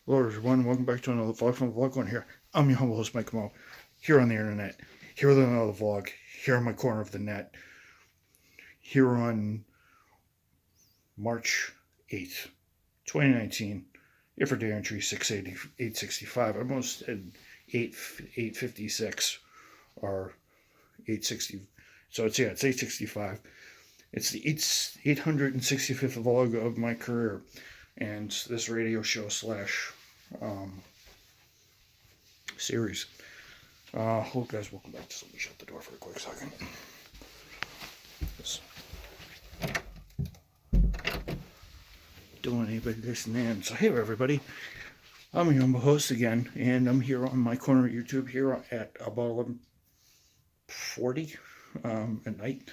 Hello everyone, welcome back to another vlog from Vlog One here. I'm your humble host Mike Mo, here on the internet, here with another vlog, here on my corner of the net, here on March 8th, 2019, if for day entry 865, almost at 856 or 860, so it's 865. It's the 865th vlog of my career, and this radio show slash um, series. Hello guys, welcome back. Just let me shut the door for a quick second. Just don't want anybody listening in. So hey everybody, I'm your humble host again, and I'm here on my corner of YouTube here at about 11:40 at night.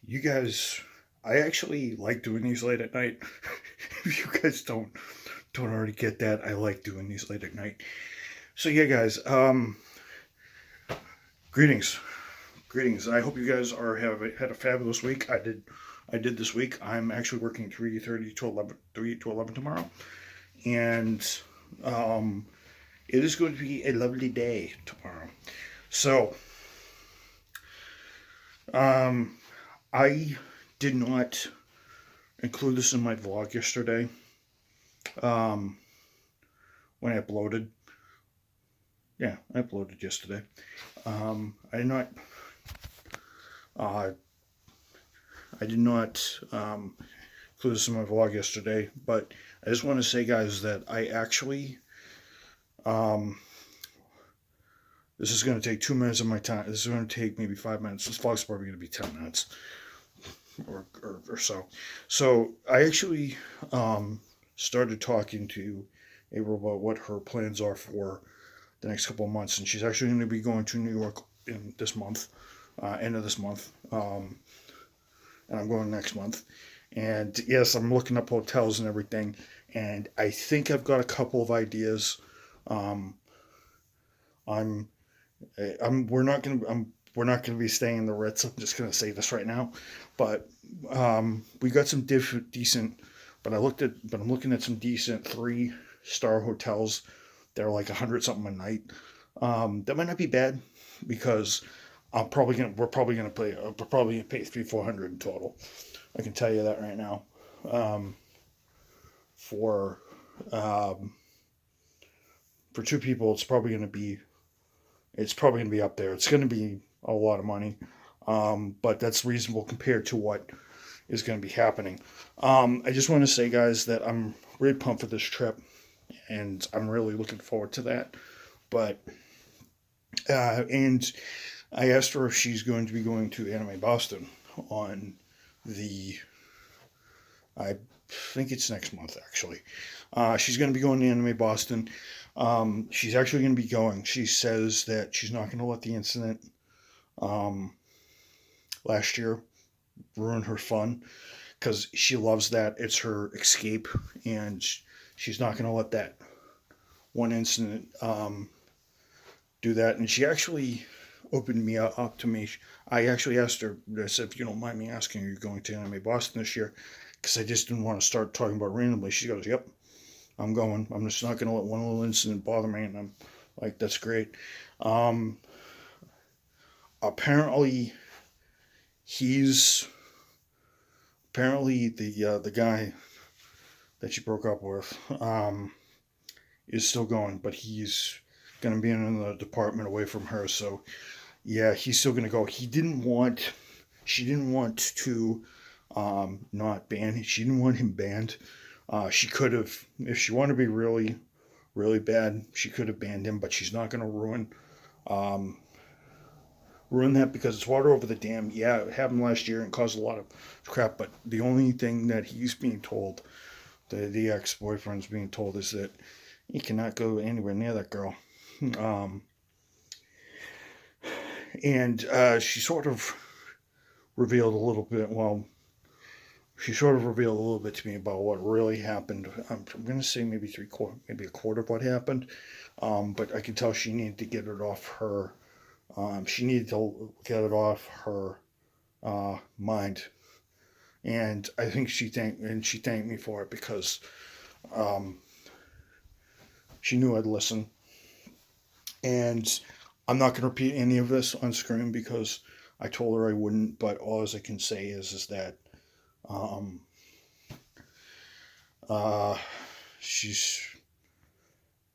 You guys, I actually like doing these late at night. If you guys don't already get that, I like doing these late at night. So yeah, guys, greetings. I hope you guys have had a fabulous week. I did this week. I'm actually working 3:30 to 11 tomorrow, and um, it is going to be a lovely day tomorrow. So um, I did not include this in my vlog yesterday um, when I uploaded. Yeah, I uploaded yesterday. I did not. Uh, I did not include this in my vlog yesterday, but I just want to say, guys, that I actually um, this is going to take 2 minutes of my time. This is going to take maybe 5 minutes. This vlog's probably going to be 10 minutes or so. So I actually started talking to April about what her plans are for the next couple of months, and she's actually going to be going to New York in this month, end of this month, and I'm going next month. And yes, I'm looking up hotels and everything, and I think I've got a couple of ideas. Um, I'm, we're not gonna be staying in the Ritz. I'm just gonna say this right now, but we got some decent. But I'm looking at some decent 3-star hotels. They're like 100 something a night. That might not be bad because we're probably gonna pay three 400 in total. I can tell you that right now. Um, for um, for two people, it's probably gonna be up there. It's gonna be a lot of money, but that's reasonable compared to what is going to be happening. I just want to say, guys, that I'm really pumped for this trip, and I'm really looking forward to that. But and I asked her if she's going to be going to Anime Boston on the I think it's next month actually. She's going to be going to Anime Boston. She's actually going to be going. She says that she's not going to let the incident um, last year ruin her fun because she loves that. It's her escape, and she's not going to let that one incident do that. And she actually opened me up to me. I actually asked her, I said, if you don't mind me asking, are you going to Anime Boston this year? Because I just didn't want to start talking about randomly. She goes, yep, I'm going. I'm just not going to let one little incident bother me. And I'm like, that's great. Um, apparently, he's the guy that she broke up with is still going, but he's going to be in the department away from her. So yeah, he's still going to go. She didn't want to not ban. She didn't want him banned. She could have, if she wanted to be really, really bad, she could have banned him. But she's not going to um, ruin that because it's water over the dam. Yeah, it happened last year and caused a lot of crap. But the only thing that he's being told, the ex boyfriend's being told, is that he cannot go anywhere near that girl. Um, and she sort of revealed a little bit. Well, she sort of revealed a little bit to me about what really happened. I'm going to say maybe maybe a quarter of what happened. But I can tell she needed to get it off her. She needed to get it off her mind, And I think she thanked me for it because um, she knew I'd listen. And I'm not going to repeat any of this on screen because I told her I wouldn't. But all I can say is that um, uh, she's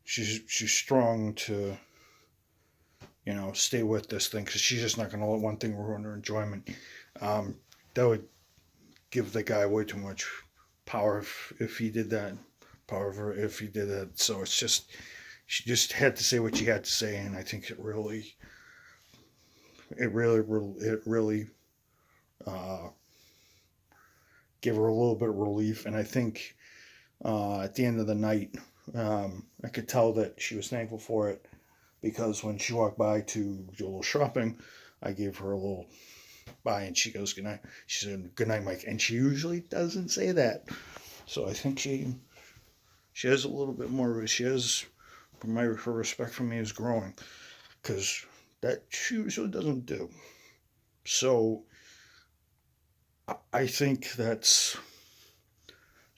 she's strong to stay with this thing because she's just not going to let one thing ruin her enjoyment. That would give the guy way too much power if he did that. Power if he did that. So it's just she just had to say what she had to say, and I think it really uh, gave her a little bit of relief. And I think at the end of the night, I could tell that she was thankful for it because when she walked by to do a little shopping, I gave her a little bye, and she goes, "Good night." She said, "Good night, Mike," and she usually doesn't say that. So I think she has a little bit more. She has her respect for me is growing because that she usually doesn't do. So I think that's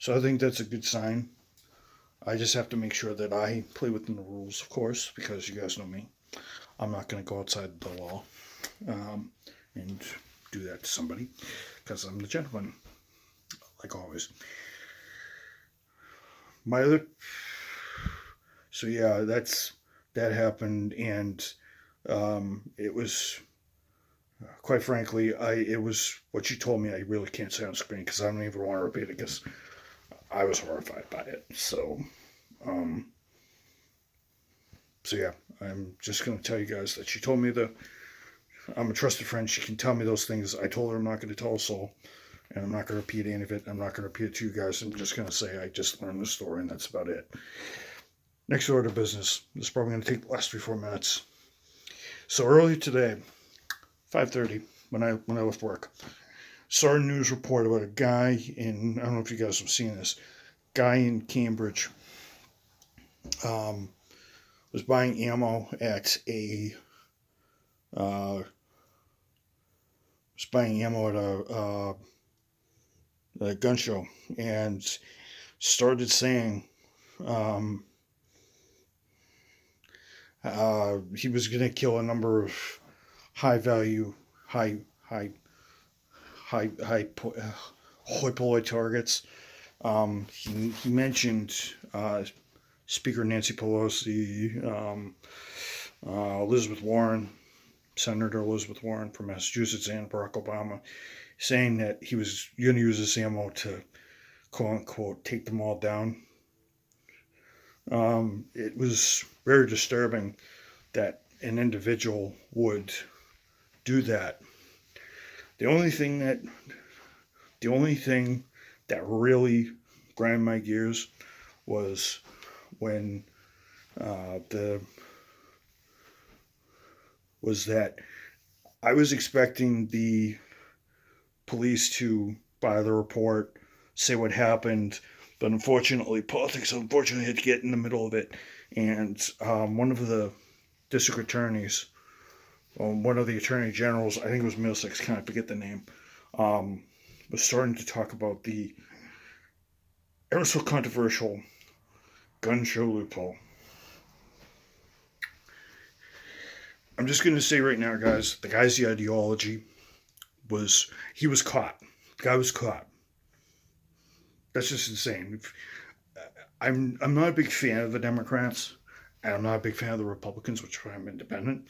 I think that's a good sign. I just have to make sure that I play within the rules, of course, because you guys know me. I'm not going to go outside the law and do that to somebody because I'm the gentleman, like always. My other, so yeah, that happened, and it was quite frankly, it was what you told me. I really can't say on screen because I don't even want to repeat it because I was horrified by it. Um, so yeah, I'm just gonna tell you guys that she told me that I'm a trusted friend. She can tell me those things. I told her I'm not going to tell a soul, and I'm not going to repeat any of it. I'm not going to repeat it to you guys. I'm just going to say I just learned the story, and that's about it. Next order of business. This is probably going to take the last 3-4 minutes. So earlier today, 5:30, when I left work, saw a news report about a guy in, I don't know if you guys have seen this, guy in Cambridge was buying ammo at uh, a gun show and started saying um, he was going to kill a number of high value, high high high poly targets. He mentioned Speaker Nancy Pelosi, Elizabeth Warren, Senator Elizabeth Warren from Massachusetts, and Barack Obama, saying that he was going to use this ammo to quote unquote take them all down. It was very disturbing that an individual would do that. The only thing that really grind my gears was when the was that I was expecting the police to, by the report, say what happened, but unfortunately, politics unfortunately had to get in the middle of it, and one of the district attorneys, one of the attorney generals, I think it was Middlesex, kind of forget the name, was starting to talk about the ever so controversial gun show loophole. I'm just going to say right now, guys, the guy's ideology he was caught. The guy was caught. That's just insane. I'm not a big fan of the Democrats, and I'm not a big fan of the Republicans, which I'm independent.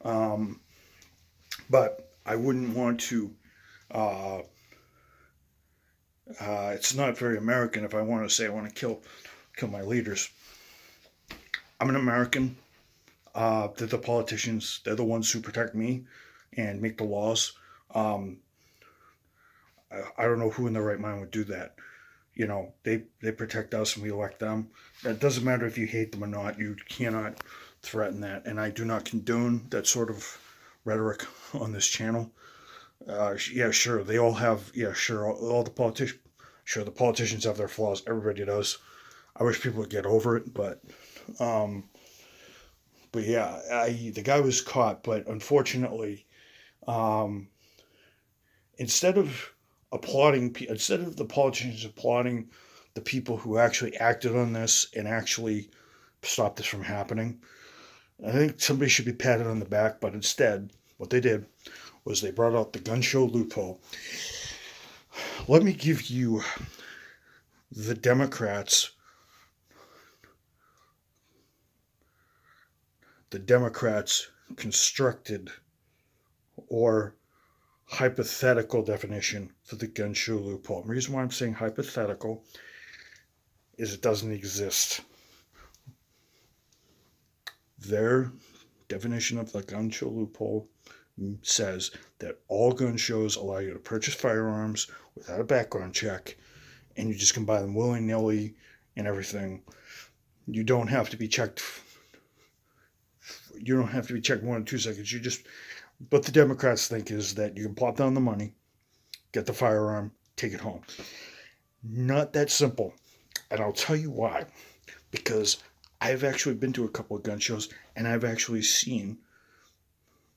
Um, but I wouldn't want to. Uh, it's not very American if I want to say I want to kill my leaders. I'm an American. They're the politicians. They're the ones who protect me and make the laws. Um, I don't know who in their right mind would do that. They protect us and we elect them. It doesn't matter if you hate them or not. You cannot threaten that. And I do not condone that sort of rhetoric on this channel. Yeah, sure. They all have. Yeah, sure. All the politicians. Sure, the politicians have their flaws. Everybody does. I wish people would get over it, um, but yeah, the guy was caught. But unfortunately, um, instead of applauding, instead of the politicians applauding the people who actually acted on this and actually stopped this from happening, I think somebody should be patted on the back. But instead, what they did was they brought out the gun show loophole. Let me give you the Democrats constructed or hypothetical definition for the gun show loophole. The reason why I'm saying hypothetical is it doesn't exist. Their definition of the gun show loophole says that all gun shows allow you to purchase firearms without a background check, and you just can buy them willy-nilly and everything. You don't have to be checked. You don't have to be checked more than 2 seconds. What the Democrats think is that you can plop down the money, get the firearm, take it home. Not that simple. And I'll tell you why. Because I've actually been to a couple of gun shows, and I've actually seen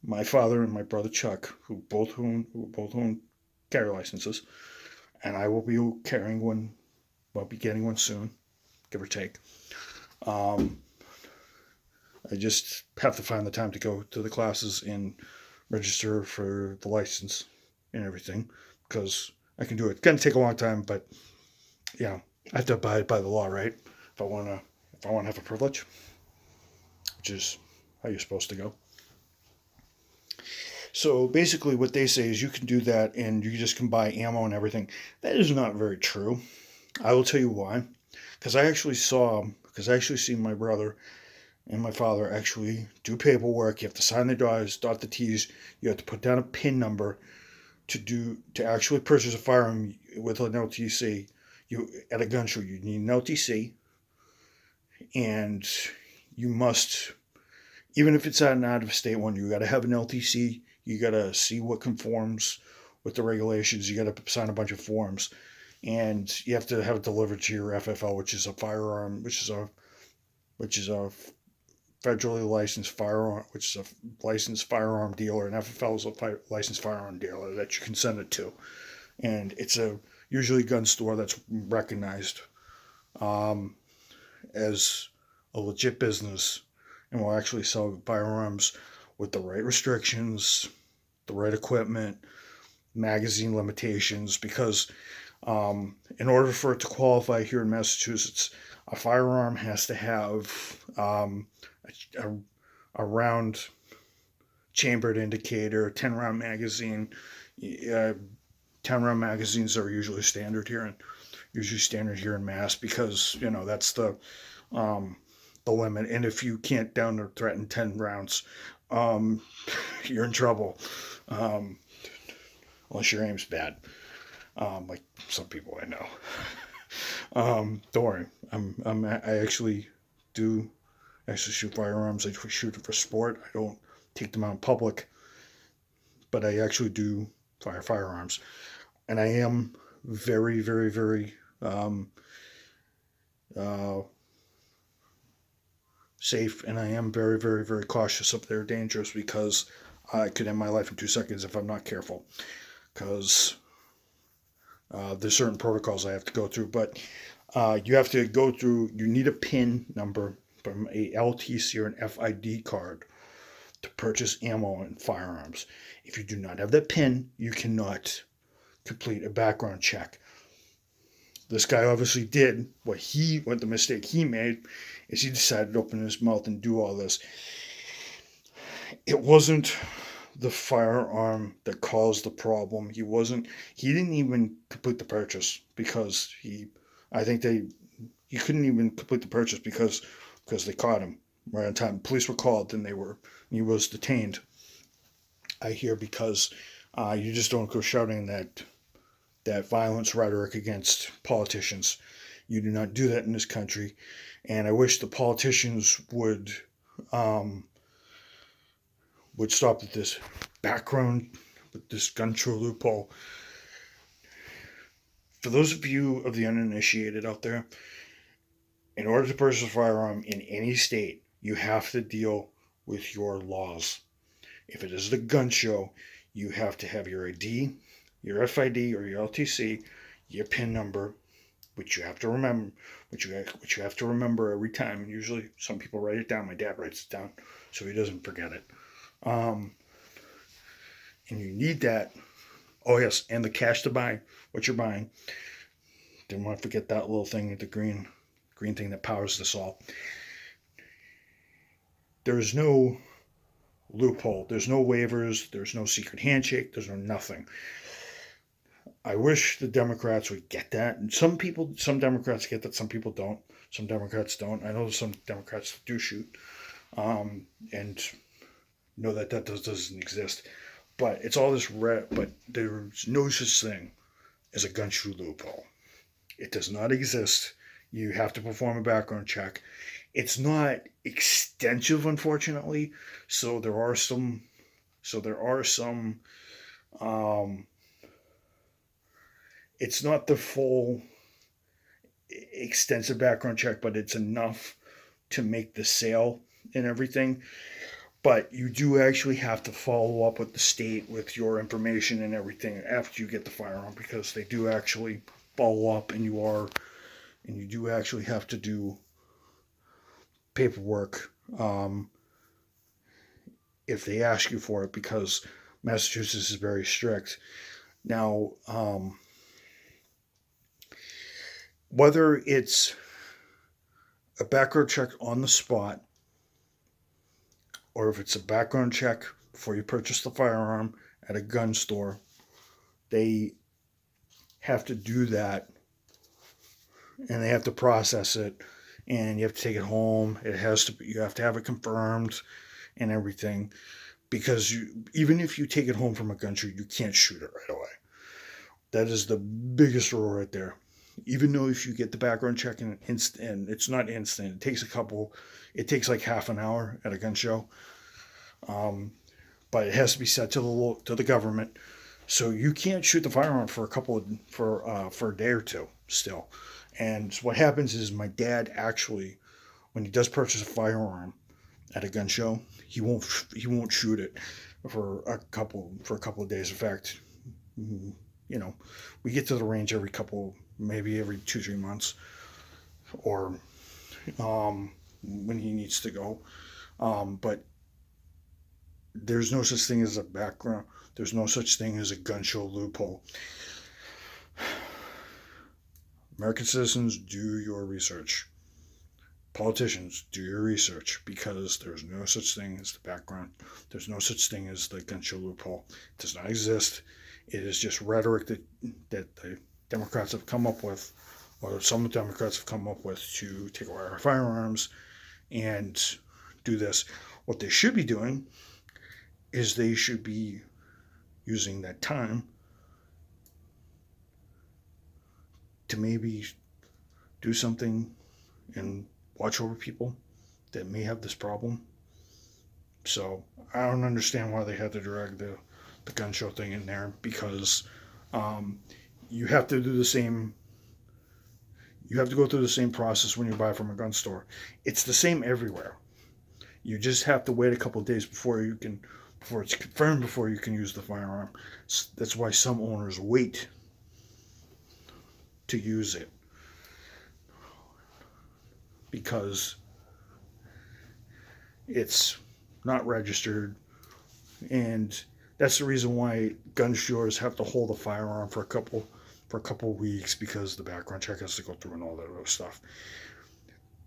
my father and my brother Chuck, who both own carry licenses, and I will be carrying one. I'll be getting one soon, give or take. I just have to find the time to go to the classes and register for the license and everything, because I can do it. It's going to take a long time, but yeah, I have to abide by the law, right? If I want to have a privilege, which is how you're supposed to go. So basically what they say is you can do that and you just can buy ammo and everything. That is not very true. I will tell you why. Because I actually seen my brother and my father actually do paperwork. You have to sign the dots, dot the T's. You have to put down a PIN number to actually purchase a firearm with an LTC. At a gun show, you need an LTC, and you must, even if it's an out-of-state one, you got to have an LTC. You got to see what conforms with the regulations. You got to sign a bunch of forms, and you have to have it delivered to your FFL, which is a federally licensed firearm, which is a licensed firearm dealer, and FFL is a licensed firearm dealer that you can send it to, and it's usually a gun store that's recognized as a legit business and will actually sell firearms with the right restrictions, the right equipment, magazine limitations, because in order for it to qualify here in Massachusetts, a firearm has to have a round chambered indicator, 10-round magazine. 10-round magazines are usually standard here in Mass, because that's the limit. And if you can't down or threaten 10 rounds, you're in trouble, unless your aim's bad, like some people I know. Don't worry, I actually do shoot firearms. I shoot it for sport. I don't take them out in public, but I actually do fire firearms, and I am very, very, very safe, and I am very, very, very cautious if they're dangerous, because I could end my life in 2 seconds if I'm not careful, because there's certain protocols I have to go through. But you need a PIN number from a LTC or an FID card to purchase ammo and firearms. If you do not have that PIN, you cannot complete a background check. This guy obviously did what the mistake he made is he decided to open his mouth and do all this. It wasn't the firearm that caused the problem. He didn't even complete the purchase because he couldn't even complete the purchase because they caught him right on time. Police were called and he was detained. I hear because you just don't go shouting that violence rhetoric against politicians. You do not do that in this country, and I wish the politicians would stop with this with this gun show loophole. For those of you of the uninitiated out there, in order to purchase a firearm in any state, you have to deal with your laws. If it is the gun show, you have to have your ID, you your FID or your LTC, your PIN number, which you have to remember, which you have to remember every time. And usually, some people write it down. My dad writes it down so he doesn't forget it. And you need that. Oh yes, and the cash to buy what you're buying. Didn't want to forget that little thing, the green thing that powers this all. There's no loophole. There's no waivers. There's no secret handshake. There's no nothing. I wish the Democrats would get that. And some Democrats get that. Some people don't. Some Democrats don't. I know some Democrats do shoot, and know that doesn't exist. But it's all this red. But there's no such thing as a gun shoe loophole. It does not exist. You have to perform a background check. It's not extensive, unfortunately. So there are some. It's not the full extensive background check, but it's enough to make the sale and everything. But you do actually have to follow up with the state with your information and everything after you get the firearm, because they do actually follow up, and you do actually have to do paperwork if they ask you for it, because Massachusetts is very strict. Now, whether it's a background check on the spot, or if it's a background check before you purchase the firearm at a gun store, they have to do that, and they have to process it, and you have to take it home. You have to have it confirmed and everything, because even if you take it home from a gun show, you can't shoot it right away. That is the biggest rule right there. Even though if you get the background check and it's not instant, it takes like half an hour at a gun show. But it has to be set to the government, so you can't shoot the firearm for a day or two still. And what happens is, my dad actually, when he does purchase a firearm at a gun show, he won't shoot it for a couple of days. In fact, we get to the range maybe every 2-3 months, or when he needs to go. But there's no such thing as a background. There's no such thing as a gun show loophole. American citizens, do your research. Politicians, do your research, because there's no such thing as the background. There's no such thing as the gun show loophole. It does not exist. It is just rhetoric that the Democrats have come up with, or some Democrats have come up with, to take away our firearms and do this. What they should be doing is they should be using that time to maybe do something and watch over people that may have this problem. So I don't understand why they had to drag the gun show thing in there, because you have to do the same. You have to go through the same process when you buy from a gun store. It's the same everywhere. You just have to wait a couple of days before it's confirmed before you can use the firearm. That's why some owners wait to use it, because it's not registered, and that's the reason why gun stores have to hold a firearm for a couple of weeks, because the background check has to go through and all that other stuff.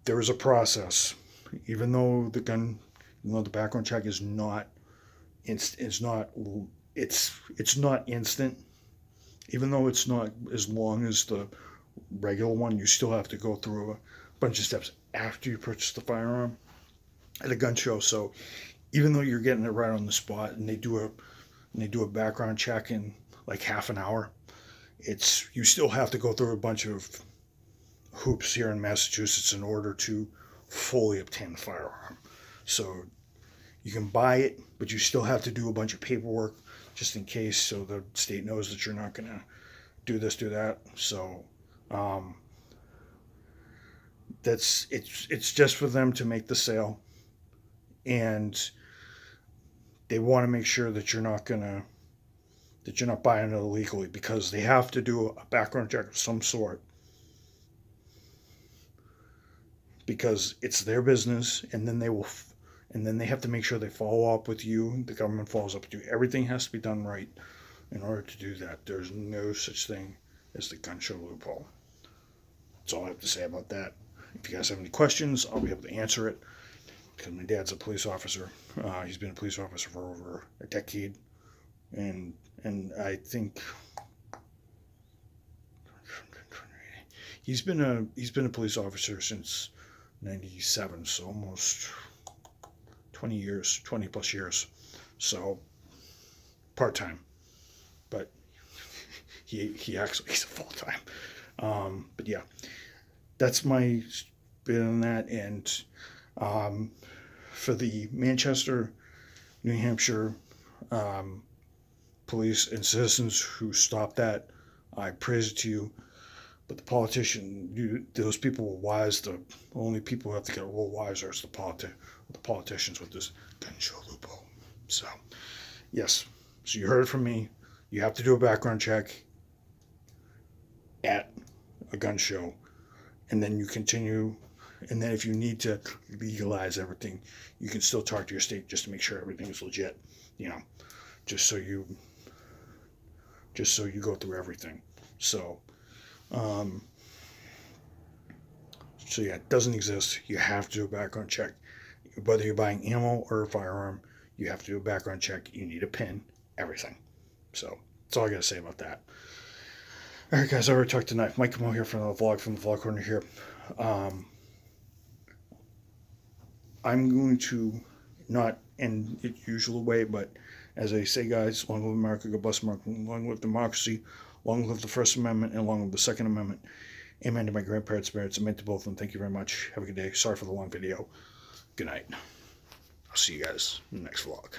There is a process, even though the background check is not instant. Even though it's not as long as the regular one, you still have to go through a bunch of steps after you purchase the firearm at a gun show. So even though you're getting it right on the spot, and they do a background check in like half an hour, you still have to go through a bunch of hoops here in Massachusetts in order to fully obtain the firearm. So you can buy it, but you still have to do a bunch of paperwork just in case, so the state knows that you're not going to do this, do that. So it's just for them to make the sale, and they want to make sure that you're not going to that you're not buying it illegally, because they have to do a background check of some sort, because it's their business, and then they have to make sure they follow up with you. The government follows up with you. Everything has to be done right in order to do that. There's no such thing as the gun show loophole. That's all I have to say about that. If you guys have any questions, I'll be able to answer it, because my dad's a police officer. He's been a police officer for over a decade, and I think he's been a police officer since '97, so almost 20 years, 20 plus years. So part time, but he actually he's a full time. But yeah, that's my spin on that. And for the Manchester, New Hampshire police and citizens who stopped that, I praise it to you. But the politician, those people were wise. The only people who have to get a little wiser is the politicians with this gun show loophole. So, yes. So you heard it from me. You have to do a background check at a gun show, and then you continue. And then if you need to legalize everything, you can still talk to your state just to make sure everything is legit. Just so you go through everything. So yeah, it doesn't exist. You have to do a background check. Whether you're buying ammo or a firearm, you have to do a background check. You need a PIN, everything. So that's all I got to say about that. All right, guys, I already talked tonight. Mike Camo here from the Vlog Corner here. I'm going to not end it usual way, but as I say, guys, long live America, God bless America, long live democracy, long live the First Amendment, and long live the Second Amendment. Amen to my grandparents' spirits. Amen to both of them. Thank you very much. Have a good day. Sorry for the long video. Good night. I'll see you guys in the next vlog.